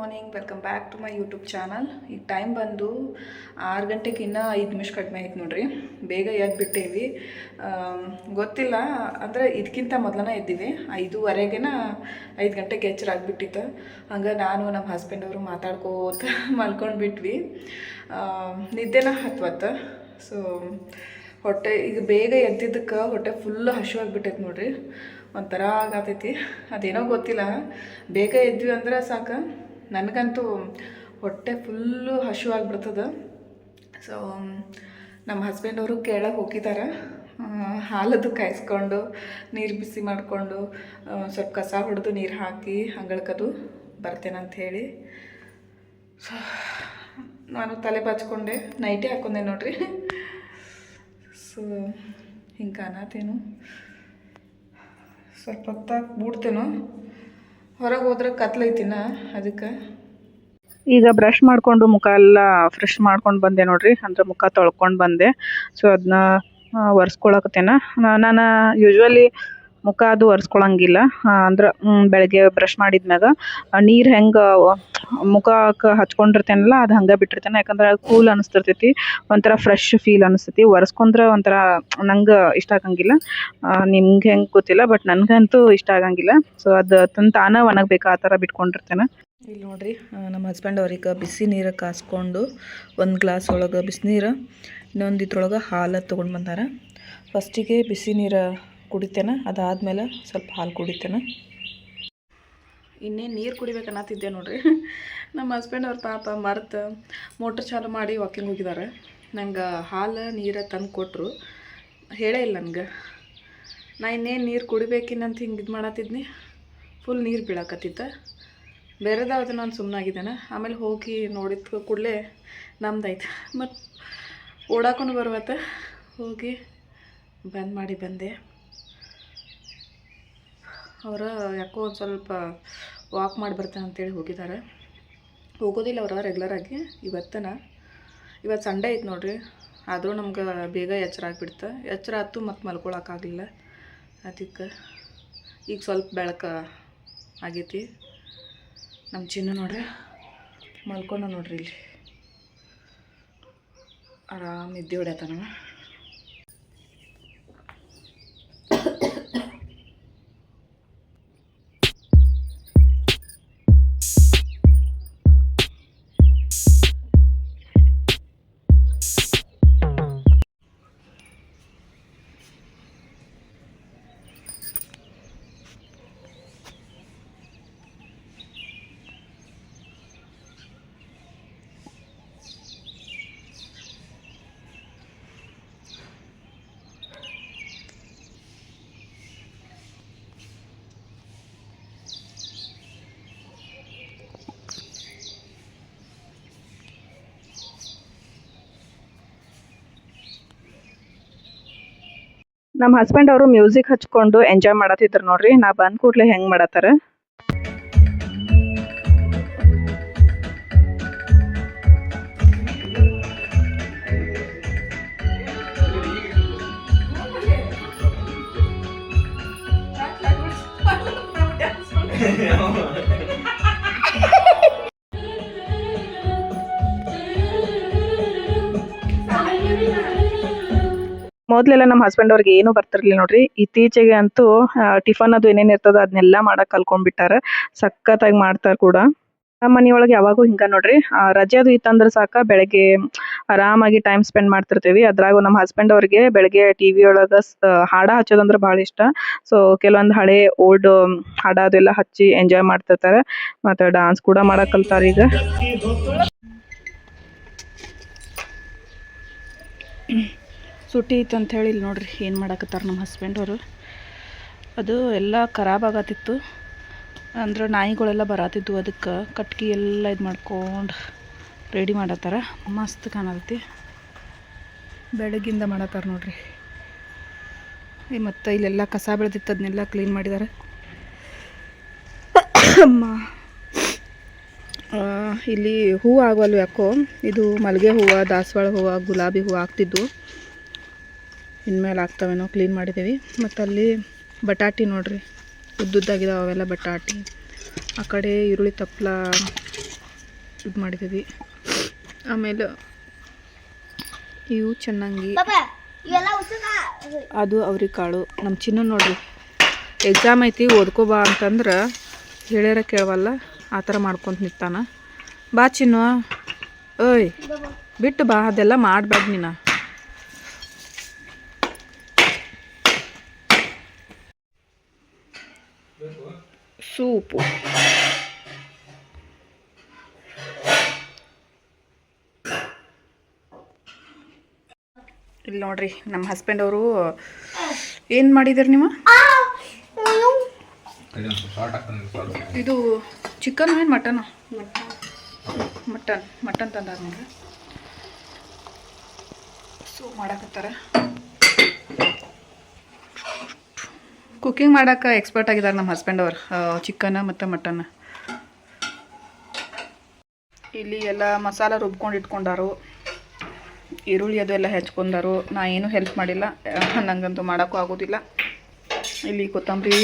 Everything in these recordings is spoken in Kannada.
Morning, welcome back to my YouTube channel. ಈಗ ಟೈಮ್ ಬಂದು 6 ಗಂಟೆಗೆ ಇನ್ನೂ 5 ನಿಮಿಷ ಕಡಿಮೆ ಆಯ್ತು ನೋಡ್ರಿ. ಬೇಗ ಎದ್ಬಿಟ್ಟೇವಿ. ಗೊತ್ತಿಲ್ಲ ಅಂದರೆ ಇದಕ್ಕಿಂತ ಮೊದಲನೇ ಎದ್ದೀವಿ. 5:15ಗೆನ 5 ಗಂಟೆಗೆ ಎಚ್ಚರ ಆಗಿಬಿಟ್ಟಿತ್ತು. ಹಂಗೆ ನಾನು ನಮ್ಮ ಹಸ್ಬೆಂಡ್ ಅವರು ಮಾತಾಡ್ಕೋತ ಮಲ್ಕೊಂಡು ಬಿಟ್ವಿ. ನಿದ್ದೆನ ಹತ್ವತ್ತು. ಸೊ ಹೊಟ್ಟೆ ಈಗ ಬೇಗ ಎದ್ದಿದ್ದಕ್ಕೆ ಹೊಟ್ಟೆ ಫುಲ್ಲು ಹಸಿವಾಗಿಬಿಟ್ಟೈತೆ ನೋಡ್ರಿ. ಒಂಥರ ಆಗತೈತಿ. ಅದೇನೋ ಗೊತ್ತಿಲ್ಲ, ಬೇಗ ಎದ್ವಿ ಅಂದ್ರೆ ಸಾಕು, ನನಗಂತೂ ಹೊಟ್ಟೆ ಫುಲ್ಲು ಹಸಿವಾಗಿಬಿಡ್ತದೆ. ಸೊ ನಮ್ಮ ಹಸ್ಬೆಂಡ್ ಅವರು ಕೇಳಕ್ಕೆ ಹೋಗಿದ್ದಾರೆ. ಹಾಲದು ಕಾಯಿಸ್ಕೊಂಡು ನೀರು ಬಿಸಿ ಮಾಡಿಕೊಂಡು ಸ್ವಲ್ಪ ಕಸ ಹೊಡೆದು ನೀರು ಹಾಕಿ ಅಂಗಳಕ್ಕದು ಬರ್ತೇನಂತ ಹೇಳಿ. ಸೊ ನಾನು ತಲೆ ಬಾಚ್ಕೊಂಡೆ, ನೈಟೇ ಹಾಕ್ಕೊಂಡೆ ನೋಡ್ರಿ. ಸೊ ಹಿಂಗೆ ಅನ್ನತೇನು, ಸ್ವಲ್ಪ ಹೊತ್ತಾಗಿ ಬಿಡ್ತೇನೋ. ಹೊರಗೆ ಹೋದ್ರೆ ಕತ್ಲೈತಿನ, ಅದಕ್ಕೆ ಈಗ ಬ್ರಷ್ ಮಾಡಿಕೊಂಡು ಮುಖ ಎಲ್ಲ ಫ್ರೆಶ್ ಮಾಡ್ಕೊಂಡು ಬಂದೆ ನೋಡ್ರಿ. ಅಂದ್ರೆ ಮುಖ ತೊಳ್ಕೊಂಡು ಬಂದೆ. ಸೊ ಅದನ್ನ ಒರೆಸ್ಕೊಳಕತ್ತೇನ. ನಾನು ಯೂಶ್ವಲಿ ಮುಖ ಅದು ಒರೆಸ್ಕೊಳಂಗಿಲ್ಲ. ಅಂದ್ರೆ ಬೆಳಗ್ಗೆ ಬ್ರಷ್ ಮಾಡಿದ್ಮ್ಯಾಗ ನೀರು ಹೆಂಗೆ ಮುಖಕ್ಕೆ ಹಚ್ಕೊಂಡಿರ್ತೇನಲ್ಲ ಅದು ಹಂಗೆ ಬಿಟ್ಟಿರ್ತೇನೆ. ಯಾಕಂದ್ರೆ ಕೂಲ್ ಅನಿಸ್ತಿರ್ತೈತಿ, ಒಂಥರ ಫ್ರೆಶ್ ಫೀಲ್ ಅನಿಸ್ತೈತಿ. ಒರೆಸ್ಕೊಂಡ್ರೆ ಒಂಥರ ನಂಗೆ ಇಷ್ಟ ಆಗಂಗಿಲ್ಲ. ನಿಮ್ಗೆ ಹೆಂಗೆ ಗೊತ್ತಿಲ್ಲ, ಬಟ್ ನನಗಂತೂ ಇಷ್ಟ ಆಗಂಗಿಲ್ಲ. ಸೊ ಅದು ತಾನೇ ಒಣಗಬೇಕು, ಆ ಥರ ಬಿಟ್ಕೊಂಡಿರ್ತೇನೆ. ಇಲ್ಲಿ ನೋಡ್ರಿ, ನಮ್ಮ ಹಸ್ಬೆಂಡ್ ಅವ್ರಿಗೆ ಬಿಸಿ ನೀರು ಕಾಸ್ಕೊಂಡು ಒಂದು ಗ್ಲಾಸ್ ಒಳಗೆ ಬಿಸಿನೀರು, ಇನ್ನೊಂದು ಇದ್ರೊಳಗೆ ಹಾಲು ತೊಗೊಂಡು ಬಂದಾರ. ಫಸ್ಟಿಗೆ ಬಿಸಿ ನೀರು ಕುಡಿತೇನೆ, ಅದಾದಮೇಲೆ ಸ್ವಲ್ಪ ಹಾಲು ಕುಡಿತೇನೆ. ಇನ್ನೇನು ನೀರು ಕುಡಿಬೇಕನ್ನತ್ತಿದ್ದೆ ನೋಡ್ರಿ. ನಮ್ಮ ಹಸ್ಬೆಂಡ್ ಅವ್ರ ಪಾಪ ಮರ್ತು ಮೋಟ್ರ್ ಚಾಲು ಮಾಡಿ ವಾಕಿಂಗ್ ಹೋಗಿದ್ದಾರೆ. ನಂಗೆ ಹಾಲು ನೀರು ತಂದು ಕೊಟ್ಟರು, ಹೇಳೇ ಇಲ್ಲ ನನಗೆ. ನಾ ಇನ್ನೇನು ನೀರು ಕುಡಿಬೇಕಿನ್ನಂತ ಹಿಂಗೆ ಇದು ಮಾಡತ್ತಿದ್ನಿ. ಫುಲ್ ನೀರು ಬೀಳಾಕತ್ತಿದ್ದ. ಬೇರೆದಾவது ನಾನು ಸುಮ್ಮನಾಗಿದ್ದೇನೆ. ಆಮೇಲೆ ಹೋಗಿ ನೋಡಿದ ಕೂಡಲೇ ನಮ್ದಾಯ್ತು. ಮತ್ತು ಓಡಾಕೊಂಡು ಬರುವತ್ತ ಹೋಗಿ ಬಂದ್ ಮಾಡಿ ಬಂದೆ. ಅವರು ಯಾಕೋ ಒಂದು ಸ್ವಲ್ಪ ವಾಕ್ ಮಾಡಿ ಬರ್ತಾನೆ ಅಂತೇಳಿ ಹೋಗಿದ್ದಾರೆ. ಹೋಗೋದಿಲ್ಲ ಅವರು ರೆಗ್ಯುಲರಾಗಿ. ಇವತ್ತು ಸಂಡೇ ಐತೆ ನೋಡ್ರಿ. ಆದರೂ ನಮ್ಗೆ ಬೇಗ ಎಚ್ಚರ ಆಗಿಬಿಡ್ತು. ಎಚ್ಚರ ಆಯ್ತು ಮತ್ತು ಮಲ್ಕೊಳಕ್ಕಾಗಲಿಲ್ಲ. ಅದಕ್ಕೆ ಈಗ ಸ್ವಲ್ಪ ಬೆಳಕು ಆಗೈತಿ. ನಮ್ಮ ಚಿನ್ನ ನೋಡ್ರಿ ಮಲ್ಕೊಂಡ ನೋಡ್ರಿ. ಇಲ್ಲಿ ಆರಾಮ್ ನಿದ್ದೆ ಹೊಡ್ಯತಾನವ. ನಮ್ಮ ಹಸ್ಬೆಂಡ್ ಅವರು ಮ್ಯೂಸಿಕ್ ಹಚ್ಕೊಂಡು ಎಂಜಾಯ್ ಮಾಡತ್ತಿದ್ರು ನೋಡ್ರಿ. ನಾ ಬಂದ ಕೂಡಲೇ ಹೆಂಗೆ ಮಾಡತ್ತಾರ. ಮೊದಲೆಲ್ಲ ನಮ್ಮ ಹಸ್ಬೆಂಡ್ ಅವ್ರಿಗೆ ಏನೂ ಬರ್ತಿರ್ಲಿಲ್ಲ ನೋಡ್ರಿ. ಇತ್ತೀಚೆಗೆ ಅಂತೂ ಟಿಫನ್ ಅದು ಏನೇನು ಇರ್ತದೋ ಅದನ್ನೆಲ್ಲ ಮಾಡಕ್ಕೆ ಕಲ್ಕೊಂಡ್ಬಿಟ್ಟಾರ. ಸಖತ್ತಾಗಿ ಮಾಡ್ತಾರೆ ಕೂಡ. ನಮ್ಮ ಮನೆಯೊಳಗೆ ಯಾವಾಗೂ ಹಿಂಗೆ ನೋಡ್ರಿ. ರಜೆ ಅದು ಇತ್ತಂದ್ರೆ ಸಾಕ, ಬೆಳಗ್ಗೆ ಆರಾಮಾಗಿ ಟೈಮ್ ಸ್ಪೆಂಡ್ ಮಾಡ್ತಿರ್ತೀವಿ. ಅದ್ರಾಗೂ ನಮ್ಮ ಹಸ್ಬೆಂಡ್ ಅವ್ರಿಗೆ ಬೆಳಗ್ಗೆ ಟಿವಿ ಒಳಗೆ ಹಾಡ ಹಚ್ಚೋದಂದ್ರೆ ಭಾಳ ಇಷ್ಟ. ಸೊ ಕೆಲವೊಂದು ಹಳೆ ಓಲ್ಡ್ ಹಾಡ ಅದೆಲ್ಲ ಹಚ್ಚಿ ಎಂಜಾಯ್ ಮಾಡ್ತಿರ್ತಾರೆ. ಮತ್ತು ಡಾನ್ಸ್ ಕೂಡ ಮಾಡಕ್ಕೆ ಕಲ್ತಾರೆ ಈಗ. ಸುಟ್ಟಿ ಇತ್ತು ಅಂತ ಹೇಳಿ ಇಲ್ಲಿ ನೋಡ್ರಿ ಏನು ಮಾಡಕತ್ತಾರೆ ನಮ್ಮ ಹಸ್ಬೆಂಡ್ ಅವರು. ಅದು ಎಲ್ಲ ಖರಾಬ್ ಆಗತ್ತಿತ್ತು. ಅಂದ್ರೆ ನಾಯಿಗಳೆಲ್ಲ ಬರತ್ತಿದ್ವು, ಅದಕ್ಕೆ ಕಟ್ಗೆ ಎಲ್ಲ ಇದು ಮಾಡ್ಕೊಂಡು ರೆಡಿ ಮಾಡತ್ತಾರ. ಮಸ್ತ್ ಕಾಣತೈತಿ. ಬೆಳಗ್ಗಿಂದ ಮಾಡತ್ತಾರ ನೋಡ್ರಿ. ಮತ್ತು ಇಲ್ಲೆಲ್ಲ ಕಸ ಬೆಳೆದಿತ್ತು, ಅದನ್ನೆಲ್ಲ ಕ್ಲೀನ್ ಮಾಡಿದ್ದಾರೆ. ಇಲ್ಲಿ ಹೂವು ಆಗವಲ್ವ ಯಾಕೋ. ಇದು ಮಲ್ಲಿಗೆ ಹೂವು, ದಾಸವಾಳ ಹೂವು, ಗುಲಾಬಿ ಹೂವು ಆಗ್ತಿದ್ವು. ಇನ್ಮೇಲೆ ಆಗ್ತಾವೇನೋ. ಕ್ಲೀನ್ ಮಾಡಿದ್ದೀವಿ. ಮತ್ತು ಅಲ್ಲಿ ಬಟಾಟಿ ನೋಡ್ರಿ, ಉದ್ದುದ್ದಾಗಿದ್ದಾವೆ ಅವೆಲ್ಲ ಬಟಾಟಿ. ಆ ಕಡೆ ಈರುಳ್ಳಿ ತಪ್ಪಲ ಇದು ಮಾಡಿದ್ದೀವಿ. ಆಮೇಲೆ ಇವು ಚೆನ್ನಾಗಿ ಅದು ಅವ್ರಿಕಾಳು. ನಮ್ಮ ಚಿನ್ನ ನೋಡ್ರಿ ಎಕ್ಸಾಮ್ ಐತಿ ಓದ್ಕೋಬಾ ಅಂತಂದ್ರೆ ಹೇಳ್ಯಾರ ಕೇಳವಲ್ಲ, ಆ ಥರ ಮಾಡ್ಕೊಂತ ನಿಂತಾನ. ಬಾ ಚಿನ್ನು, ಓಯ್ ಬಿಟ್ಟು ಬಾ, ಅದೆಲ್ಲ ಮಾಡಬೇಡ ನೀನು. ಸೂಪು ಇಲ್ಲಿ ನೋಡ್ರಿ, ನಮ್ಮ ಹಸ್ಬೆಂಡ್ ಅವರು ಏನು ಮಾಡಿದಾರೆ ನೀವು? ಇದು ಚಿಕನ್ ಏನು ಮಟನ್? ಮಟನ್ ತಂದಾರ ನೋಡ್ರಿ. ಸೊ ಮಾಡಾಕತ್ತಾರ. ಕುಕ್ಕಿಂಗ್ ಮಾಡಕ್ಕೆ ಎಕ್ಸ್ಪರ್ಟ್ ಆಗಿದ್ದಾರೆ ನಮ್ಮ ಹಸ್ಬೆಂಡ್ ಅವ್ರು, ಚಿಕನ್ ಮತ್ತು ಮಟನ್. ಇಲ್ಲಿ ಎಲ್ಲ ಮಸಾಲ ರುಬ್ಕೊಂಡು ಇಟ್ಕೊಂಡಾರು, ಈರುಳ್ಳಿ ಅದು ಎಲ್ಲ ಹೆಚ್ಕೊಂಡಾರು. ನಾ ಏನೂ ಹೆಲ್ಪ್ ಮಾಡಿಲ್ಲ, ನನಗಂತೂ ಮಾಡೋಕ್ಕೂ ಆಗೋದಿಲ್ಲ. ಇಲ್ಲಿ ಕೊತ್ತಂಬರಿ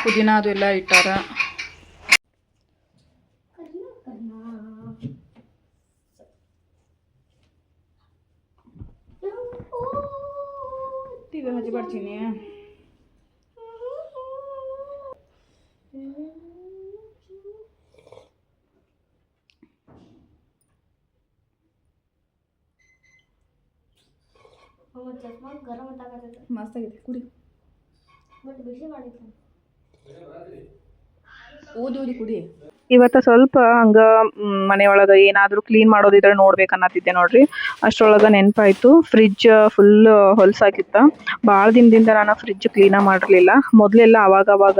ಪುದೀನ ಅದು ಎಲ್ಲ ಇಟ್ಟಾರ. ಟಿವಿ ಹಚ್ಚಿ ಬರ್ತೀನಿ. ಮಸ್ತಾಗಿದೆ, ಕುಡಿ. ಓದಿ ಕುಡಿ. ಇವತ್ತು ಸ್ವಲ್ಪ ಹಂಗೆ ಮನೆಯೊಳಗೆ ಏನಾದರೂ ಕ್ಲೀನ್ ಮಾಡೋದಿದ್ರೆ ನೋಡ್ಬೇಕನ್ನತ್ತಿದ್ದೆ ನೋಡ್ರಿ. ಅಷ್ಟರೊಳಗೆ ನೆನಪಾಯಿತು, ಫ್ರಿಜ್ ಫುಲ್ ಹೊಲಸಾಗಿತ್ತು. ಭಾಳ ದಿನದಿಂದ ನಾನು ಫ್ರಿಜ್ ಕ್ಲೀನಾಗಿ ಮಾಡಿರಲಿಲ್ಲ. ಮೊದಲೆಲ್ಲ ಅವಾಗ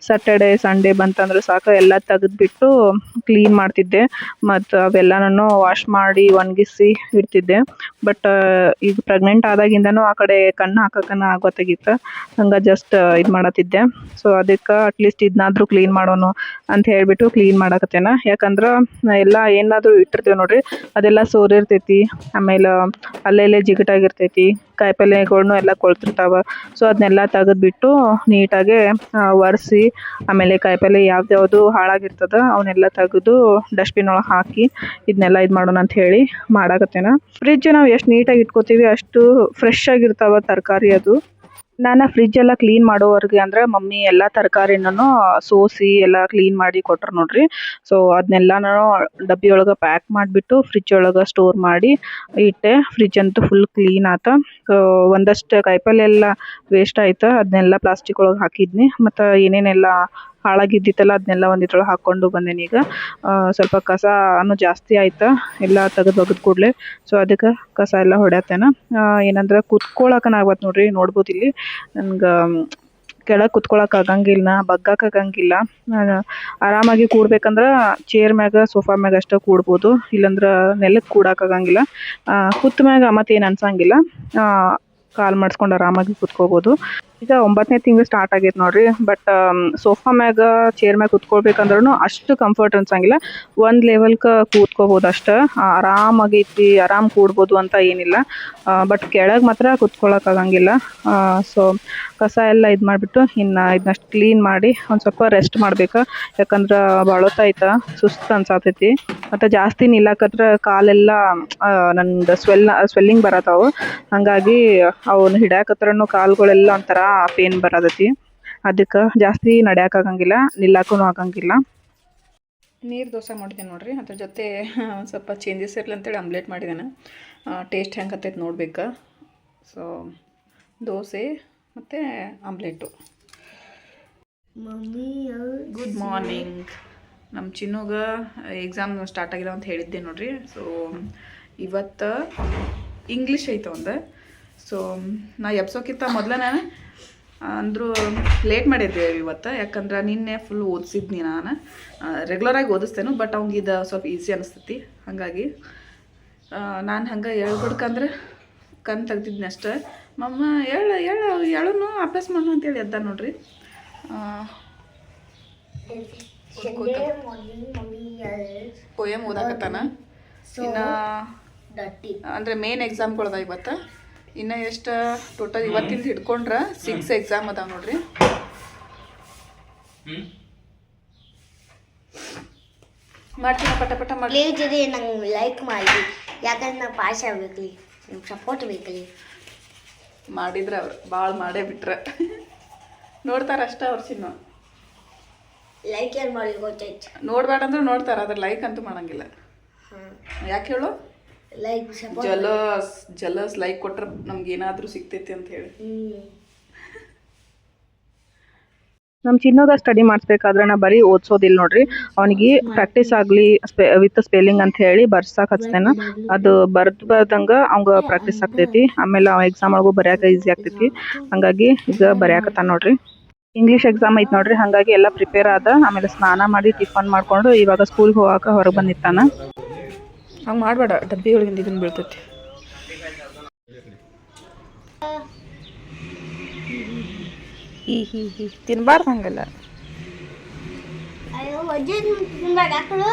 ಸ್ಯಾಟರ್ಡೆ ಸಂಡೇ ಬಂತಂದ್ರೆ ಸಾಕು ಎಲ್ಲ ತೆಗೆದ್ಬಿಟ್ಟು ಕ್ಲೀನ್ ಮಾಡ್ತಿದ್ದೆ, ಮತ್ತು ಅವೆಲ್ಲನೂ ವಾಶ್ ಮಾಡಿ ಒಣಗಿಸಿ ಇಡ್ತಿದ್ದೆ. ಬಟ್ ಈಗ ಪ್ರೆಗ್ನೆಂಟ್ ಆದಾಗಿಂದನೂ ಆ ಕಡೆ ಕಣ್ಣು ಹಾಕೋಕ್ಕನ ಆಗೋತ್ತಾಗಿತ್ತು. ಹಂಗೆ ಜಸ್ಟ್ ಇದು ಮಾಡತ್ತಿದ್ದೆ. ಸೊ ಅದಕ್ಕೆ ಅಟ್ಲೀಸ್ಟ್ ಇದನ್ನಾದರೂ ಕ್ಲೀನ್ ಮಾಡೋನು ಅಂತ ಹೇಳಿಬಿಟ್ಟು ಕ್ಲೀನ್ ಮಾಡಕತ್ತೇನ. ಯಾಕಂದ್ರೆ ಎಲ್ಲ ಏನಾದರೂ ಇಟ್ಟಿರ್ತೀವಿ ನೋಡ್ರಿ, ಅದೆಲ್ಲ ಸೋರಿರ್ತೈತಿ, ಆಮೇಲೆ ಅಲ್ಲೆಲ್ಲೇ ಜಿಗಟಾಗಿರ್ತೈತಿ, ಕಾಯಿಪಲ್ಯಗಳ್ನು ಎಲ್ಲ ಕೊಳ್ತಿರ್ತಾವೆ. ಸೊ ಅದನ್ನೆಲ್ಲ ತೆಗೆದ್ಬಿಟ್ಟು ನೀಟಾಗಿ ಒರೆಸಿ, ಆಮೇಲೆ ಕಾಯಿಪಲ್ಯ ಯಾವ್ದು ಹಾಳಾಗಿರ್ತದೆ ಅವನ್ನೆಲ್ಲ ತೆಗೆದು ಡಸ್ಟ್ಬಿನ್ ಒಳಗೆ ಹಾಕಿ ಇದನ್ನೆಲ್ಲ ಇದು ಮಾಡೋಣ ಅಂತ ಹೇಳಿ ಮಾಡಾಕತ್ತೇನ. ಫ್ರಿಜ್ ನಾವು ಎಷ್ಟು ನೀಟಾಗಿ ಇಟ್ಕೋತೀವಿ ಅಷ್ಟು ಫ್ರೆಶ್ ಆಗಿರ್ತಾವೆ ತರಕಾರಿ. ಅದು ನಾನು ಫ್ರಿಜ್ ಎಲ್ಲ ಕ್ಲೀನ್ ಮಾಡೋವರೆಗೆ ಅಂದ್ರೆ ಮಮ್ಮಿ ಎಲ್ಲ ತರಕಾರಿನೂ ಸೋಸಿ ಎಲ್ಲ ಕ್ಲೀನ್ ಮಾಡಿ ಕೊಟ್ರು ನೋಡ್ರಿ. ಸೊ ಅದನ್ನೆಲ್ಲನೂ ಡಬ್ಬಿ ಒಳಗೆ ಪ್ಯಾಕ್ ಮಾಡಿಬಿಟ್ಟು ಫ್ರಿಜ್ ಒಳಗೆ ಸ್ಟೋರ್ ಮಾಡಿ ಇಟ್ಟೆ. ಫ್ರಿಜ್ ಅಂತೂ ಫುಲ್ ಕ್ಲೀನ್ ಆತ. ಸೊ ಒಂದಷ್ಟು ಕಾಯಿಪಲ್ಯ ಎಲ್ಲ ವೇಸ್ಟ್ ಆಯ್ತು, ಅದನ್ನೆಲ್ಲ ಪ್ಲಾಸ್ಟಿಕ್ ಒಳಗೆ ಹಾಕಿದ್ನಿ. ಮತ್ತು ಏನೇನೆಲ್ಲ ಹಾಳಾಗಿದ್ದಿತ್ತಲ್ಲ ಅದನ್ನೆಲ್ಲ ಒಂದಿದ್ರೊಳಗೆ ಹಾಕ್ಕೊಂಡು ಬಂದೇನಿ. ಈಗ ಸ್ವಲ್ಪ ಕಸನೂ ಜಾಸ್ತಿ ಆಯ್ತು, ಎಲ್ಲ ತೆಗೆದು ಕೂಡಲೇ. ಸೊ ಅದಕ್ಕೆ ಕಸ ಎಲ್ಲ ಹೊಡ್ಯಾತೇನ. ಏನಂದ್ರೆ ಕುತ್ಕೊಳಕನಾಗ್ಬತ್ತು ನೋಡ್ರಿ, ನೋಡ್ಬೋದು ಇಲ್ಲಿ ನನ್ಗೆ ಕೆಳಗೆ ಕುತ್ಕೊಳಕ್ಕೆ ಆಗಂಗಿಲ್ಲ, ಬಗ್ಗಕ್ಕಾಗಂಗಿಲ್ಲ. ಆರಾಮಾಗಿ ಕೂಡ್ಬೇಕಂದ್ರೆ ಚೇರ್ ಮ್ಯಾಗ ಸೋಫಾ ಮ್ಯಾಗ ಅಷ್ಟೇ ಕೂಡ್ಬೋದು, ಇಲ್ಲಾಂದ್ರೆ ನೆಲಕ್ಕೆ ಕೂಡಕ್ಕಾಗಂಗಿಲ್ಲ. ಕುತ್ತ ಮ್ಯಾಗ ಮತ್ತೇನು ಅನ್ಸಂಗಿಲ್ಲ, ಕಾಲು ಮಾಡಿಸ್ಕೊಂಡು ಆರಾಮಾಗಿ ಕುತ್ಕೋಬೋದು. ಈಗ 9ನೇ ತಿಂಗಳು ಸ್ಟಾರ್ಟ್ ಆಗೈತೆ ನೋಡ್ರಿ. ಬಟ್ ಸೋಫಾ ಮ್ಯಾಗ ಚೇರ್ ಮ್ಯಾಗ ಕುತ್ಕೊಳ್ಬೇಕಂದ್ರೂ ಅಷ್ಟು ಕಂಫರ್ಟ್ ಅನ್ಸಂಗಿಲ್ಲ. ಒಂದು ಲೆವೆಲ್ಗೆ ಕೂತ್ಕೋಬೋದು ಅಷ್ಟೇ, ಆರಾಮಾಗೈತಿ, ಆರಾಮ್ ಕೂಡ್ಬೋದು ಅಂತ ಏನಿಲ್ಲ. ಬಟ್ ಕೆಳಗೆ ಮಾತ್ರ ಕುತ್ಕೊಳ್ಳೋಕ್ಕಾಗಂಗಿಲ್ಲ. ಸೊ ಕಸ ಎಲ್ಲ ಇದು ಮಾಡಿಬಿಟ್ಟು ಇನ್ನು ಇದನ್ನಷ್ಟು ಕ್ಲೀನ್ ಮಾಡಿ ಒಂದು ಸ್ವಲ್ಪ ರೆಸ್ಟ್ ಮಾಡ್ಬೇಕು. ಯಾಕಂದ್ರೆ ಬಳೋತೈತೆ, ಸುಸ್ತು ಅನ್ಸಾತೈತಿ. ಮತ್ತು ಜಾಸ್ತಿ ನಿಲ್ಲಕತ್ರ ಕಾಲೆಲ್ಲ ನಂದು ಸ್ವೆಲ್ಲಿಂಗ್ ಬರತ್ತಾವು. ಹಾಗಾಗಿ ಅವನ್ನ ಹಿಡ್ಯಾಕತ್ರನು ಕಾಲುಗಳೆಲ್ಲ ಒಂಥರ ಪೇನ್ ಬರತೈತಿ. ಅದಕ್ಕೆ ಜಾಸ್ತಿ ನಡ್ಯಾಕಾಗಂಗಿಲ್ಲ, ನಿಲ್ಲಕ್ಕೂ ಆಗಂಗಿಲ್ಲ. ನೀರು ದೋಸೆ ಮಾಡಿದ್ದೇನೆ ನೋಡ್ರಿ, ಅದ್ರ ಜೊತೆ ಸ್ವಲ್ಪ ಚೇಂಜಸ್ ಇರಲಿ ಅಂತೇಳಿ ಆಮ್ಲೆಟ್ ಮಾಡಿದ್ದೇನೆ. ಟೇಸ್ಟ್ ಹೆಂಗೆ ಹತ್ತೈತೆ ನೋಡ್ಬೇಕು. ಸೊ ದೋಸೆ ಮತ್ತು ಆಮ್ಲೆಟು. Good morning. ನಮ್ಮ ಚಿನ್ನುಗೆ ಎಕ್ಸಾಮ್ ಸ್ಟಾರ್ಟ್ ಆಗಿಲ್ಲ ಅಂತ ಹೇಳಿದ್ದೆ ನೋಡ್ರಿ. ಸೊ ಇವತ್ತು ಇಂಗ್ಲೀಷ್ ಐತೆ ಒಂದು. ಸೊ ನಾ ಎಬ್ಸೋಕ್ಕಿಂತ ಮೊದಲೇ ಅಂದರೂ ಲೇಟ್ ಮಾಡಿದ್ದೆ ಇವತ್ತು. ಯಾಕಂದ್ರೆ ನಿನ್ನೆ ಫುಲ್ ಓದಿಸಿದ್ನಿ ನಾನು. ರೆಗ್ಯುಲರಾಗಿ ಓದಿಸ್ತೇನೆ, ಬಟ್ ಅವ್ನಿಗೆ ಇದು ಸ್ವಲ್ಪ ಈಸಿ ಅನಿಸ್ತೈತಿ. ಹಾಗಾಗಿ ನಾನು ಹಂಗೆ ಹೇಳ್ಬಿಡ್ಕಂದ್ರೆ ಕಣ್ ತೆಗ್ದಿದ್ನಿ ಅಷ್ಟೇ. ಮಮ್ಮ ಹೇಳು ಅಭ್ಯಾಸ ಮಾಡೋಣ ಅಂತೇಳಿ ಎದ್ದ ನೋಡ್ರಿ. ಪೋಯಮ್ ಓದಾಕತ್ತಾನ. ಇನ್ನು ಅಂದರೆ ಮೇನ್ ಎಕ್ಸಾಮ್ಗಳದ ಇವತ್ತು. ಇನ್ನು ಎಷ್ಟು ಟೋಟಲ್ ಇವತ್ತಿಂದ ಹಿಡ್ಕೊಂಡ್ರೆ 6 ಎಕ್ಸಾಮ್ ಅದಾವ ನೋಡ್ರಿ. ಮಾಡ್ತೀನಿ ಪಟ ಪಟ ಮಾಡಿ. ಪ್ಲೀಸ್ ರೀ ನಂಗೆ ಲೈಕ್ ಮಾಡಿ, ಯಾಕಂದ್ರೆ ನಾ ಪಾಸ್ ಆಗ್ಬೇಕ್ರಿ, ನಿಮ್ಗೆ ಸಪೋರ್ಟ್ ಬೇಕ್ರಿ. ಮಾಡಿದ್ರೆ ಅವ್ರು ಭಾಳ ಮಾಡೇ ಬಿಟ್ರೆ ನೋಡ್ತಾರೆ ಅಷ್ಟೇ ಅವ್ರು ಚಿನ್ನು. ಲೈಕ್ ಏನು ಮಾಡಿ ಗೊತ್ತಾಯ್ತು. ನೋಡ್ಬೇಡ ಅಂದ್ರೆ ನೋಡ್ತಾರೆ, ಅದ್ರ ಲೈಕ್ ಅಂತೂ ಮಾಡಂಗಿಲ್ಲ. ಯಾಕೆ ಹೇಳು? Like support. ಜಲಸ್ ಲೈಕ್ ಕೊಟ್ರೆ ನಮ್ಗೆ ಏನಾದರೂ ಸಿಗ್ತೈತಿ ಅಂತ ಹೇಳಿ. ನಮ್ಮ ಚಿನ್ನೋಗ ಸ್ಟಡಿ ಮಾಡಿಸ್ಬೇಕಾದ್ರೆ ನಾ ಬರೀ ಓದಿಸೋದಿಲ್ಲ ನೋಡ್ರಿ, ಅವನಿಗೆ ಪ್ರಾಕ್ಟೀಸ್ ಆಗಲಿ ವಿತ್ ಸ್ಪೆಲ್ಲಿಂಗ್ ಅಂತ ಹೇಳಿ ಬರ್ಸಕ್ಕೆ ಹಚ್ತೇನೆ. ಅದು ಬರ್ದಂಗೆ ಅವಂಗೆ ಪ್ರಾಕ್ಟೀಸ್ ಆಗ್ತೈತಿ. ಆಮೇಲೆ ಅವ ಎಕ್ಸಾಮ್ ಒಳಗೂ ಬರ್ಯಾಕ ಈಸಿ ಆಗ್ತೈತಿ. ಹಾಗಾಗಿ ಈಗ ಬರ್ಯಾಕತ್ತಾನ ನೋಡ್ರಿ. ಇಂಗ್ಲೀಷ್ ಎಕ್ಸಾಮ್ ಐತಿ ನೋಡ್ರಿ, ಹಾಗಾಗಿ ಎಲ್ಲ ಪ್ರಿಪೇರ್ ಆದ. ಆಮೇಲೆ ಸ್ನಾನ ಮಾಡಿ ಟಿಫನ್ ಮಾಡ್ಕೊಂಡು ಇವಾಗ ಸ್ಕೂಲ್ಗೆ ಹೋಗಾಕ ಹೊರಗೆ ಬಂದಿತ್ತಾನ. ಹಂಗೆ ಮಾಡಬೇಡ, ಡಬ್ಬಿ ಒಳಗಿಂದ ಇದನ್ನು ಬೀಳ್ತೈತಿ. ತಿನ್ಬಾರ್ದು ಹಂಗಲ್ಲ. ಅಯ್ಯೋ ಅಜ್ಜಿ ತಿನ್ಬೇಡ ಯಾಕಳು.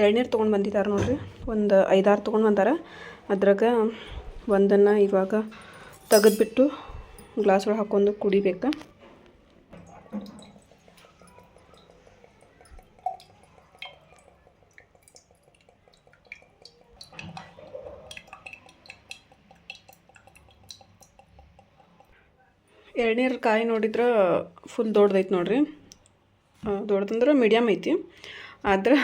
ಎಳ್ನೀರು ತೊಗೊಂಡು ಬಂದಿದ್ದಾರೆ ನೋಡ್ರಿ, ಒಂದು 5-6 ತೊಗೊಂಡು ಬಂದಾರ. ಅದ್ರಾಗ ಒಂದನ್ನು ಇವಾಗ ತೆಗೆದ್ಬಿಟ್ಟು ಗ್ಲಾಸ್ ಒಳಗೆ ಹಾಕ್ಕೊಂಡು ಕುಡಿಬೇಕು. ಎಳ್ನೀರು ಕಾಯಿ ನೋಡಿದ್ರೆ ಫುಲ್ ದೊಡ್ಡದೈತೆ ನೋಡ್ರಿ, ದೊಡ್ಡದಂದ್ರೆ ಮೀಡಿಯಮ್ ಐತಿ. ಆದ್ರೆ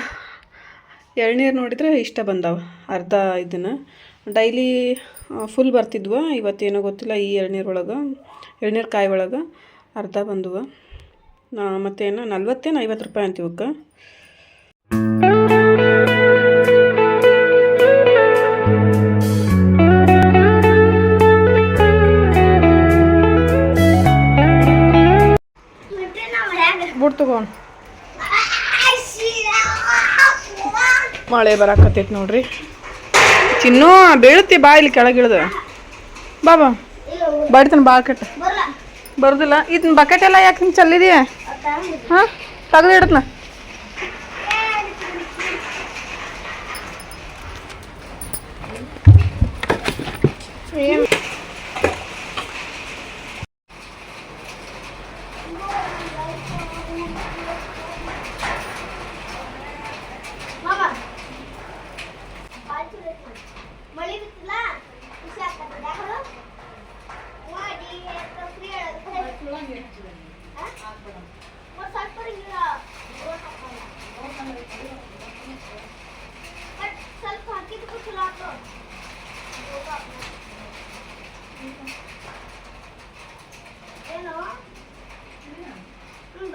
ಎಳ್ನೀರು ನೋಡಿದ್ರೆ ಇಷ್ಟ ಬಂದಾವ. ಅರ್ಧ ಇದನ್ನು ಡೈಲಿ ಫುಲ್ ಬರ್ತಿದ್ವು, ಇವತ್ತೇನೋ ಗೊತ್ತಿಲ್ಲ ಈ ಎಳ್ನೀರು ಕಾಯಿ ಒಳಗೆ ಅರ್ಧ ಬಂದವು. ಮತ್ತೇನು 40-50 ರೂಪಾಯಿ ಅಂತ ಇವಕ್ಕೆ. ಬುಡ್ ತಗೊಂಡು ಮಳೆ ಬರಾಕತ್ತೈತಿ ನೋಡ್ರಿ. ಚಿನ್ನು ಬೀಳುತ್ತಿ, ಬಾ ಇಲ್ಲಿ ಕೆಳಗಿಳ್ದು ಬಾ ಬಡಿತಾನೆ. ಬಾ ಕೆಟ್ಟ ಬರೋದಿಲ್ಲ. ಇದನ್ನ ಬಕೆಟ್ ಎಲ್ಲ ಯಾಕೆ ಹಿಂಗೆ ಚಲ್ಲಿದೆಯಾ? ಹಾಂ ತೆಗ್ದು ಇಡತ್ನ. ಏನು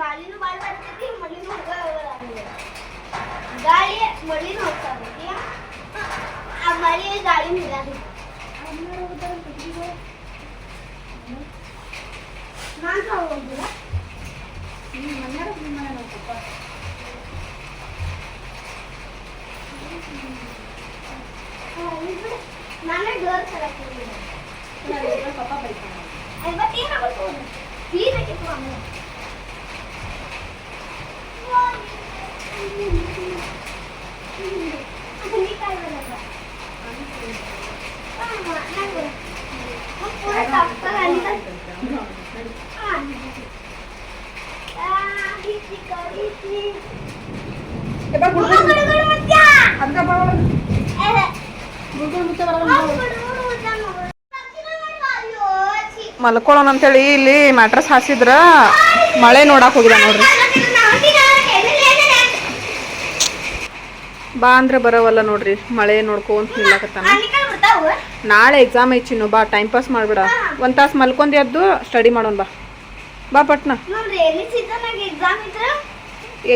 ಗಾಳಿನೂ ಭಾಳ ಬರ್ತೈತಿ, ಮಳಿನೂ ಗಾಳಿ ಮಳಿನೂ ಹೋಗ್ತೈತಿ. ಆ ಮಳಿ ಗಾಳಿನೂ ಇರೋದು. ನಾನು ಹೋಗಿಲ್ಲ ನಾನೇ ಡೋರ್ ತರಕ್ಕೆ ಪಪ್ಪ ಬೈತಾನೆ. ಐವತ್ತೇನಾಗುತ್ತೆ ಫೀಸ್ ಹಾಕಿತ್ತು ಆಮೇಲೆ ಮಲ್ಕೊಳ್ಳೋಣ ಅಂತೇಳಿ ಇಲ್ಲಿ ಮ್ಯಾಟ್ರಸ್ ಹಾಸಿದ್ರ ಮಳೆ ನೋಡಕ್ ಹೋಗಿದ ನೋಡ್ರಿ. ಬಾ ಅಂದ್ರೆ ಬರೋವಲ್ಲ ನೋಡ್ರಿ, ಮಳೆ ನೋಡ್ಕೊಂತ ನಿಲ್ಲಕತ್ತಾನ. ನಾಳೆ ಎಕ್ಸಾಮ್ ಐತಿ ಚಿನ್ನು, ಬಾ ಟೈಮ್ ಪಾಸ್ ಮಾಡ್ಬೇಡ. 1 ತಾಸು ಮಲ್ಕೊಂಡಿ ಎದ್ದು ಸ್ಟಡಿ ಮಾಡೋಣ. ಬಾ ಪಟ್ನ.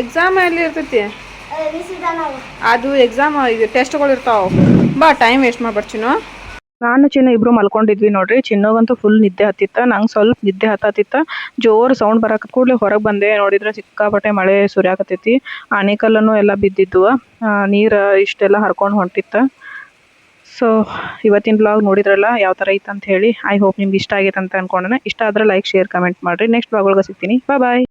ಎಕ್ಸಾಮ್ ಎಲ್ಲಿ ಇರ್ತೈತಿ? ಅದು ಎಕ್ಸಾಮ್ ಇದು ಟೆಸ್ಟ್ಗಳು ಇರ್ತಾವ. ಬಾ ಟೈಮ್ ವೇಸ್ಟ್ ಮಾಡ್ಬೇಡ ಚಿನ್ನು. ನಾನು ಚಿನ್ನು ಇಬ್ರು ಮಲ್ಕೊಂಡಿದ್ವಿ ನೋಡ್ರಿ. ಚಿನ್ನೋಗಂತೂ ಫುಲ್ ನಿದ್ದೆ ಹತ್ತಿತ್ತ, ನಂಗೆ ಸ್ವಲ್ಪ ನಿದ್ದೆ ಹತ್ತತ್ತಿತ್ತ. ಜೋರು ಸೌಂಡ್ ಬರಾಕ ಕೂಡಲೇ ಹೊರಗೆ ಬಂದೆ. ನೋಡಿದ್ರೆ ಸಿಕ್ಕಾಪಟ್ಟೆ ಮಳೆ ಸುರಿಯಾಕತ್ತೈತಿ. ಆನೆಕಲ್ಲನ್ನು ಎಲ್ಲ ಬಿದ್ದಿದ್ವು, ನೀರು ಇಷ್ಟೆಲ್ಲ ಹರ್ಕೊಂಡು ಹೊಂಟಿತ್ತ. ಸೊ ಇವತ್ತಿನ ಬ್ಲಾಗ್ ನೋಡಿದ್ರಲ್ಲ ಯಾವ ಥರ ಇತ್ತು ಅಂತ ಹೇಳಿ. ಐ ಹೋಪ್ ನಿಮ್ಗೆ ಇಷ್ಟ ಆಗೈತೆ ಅಂತ ಅನ್ಕೊಂಡೆ. ಇಷ್ಟ ಆದರೆ ಲೈಕ್ ಶೇರ್ ಕಮೆಂಟ್ ಮಾಡಿರಿ. ನೆಕ್ಸ್ಟ್ ಬ್ಲಾಗ್ ಒಳಗೆ ಸಿಗ್ತೀನಿ. ಬಾಯ್.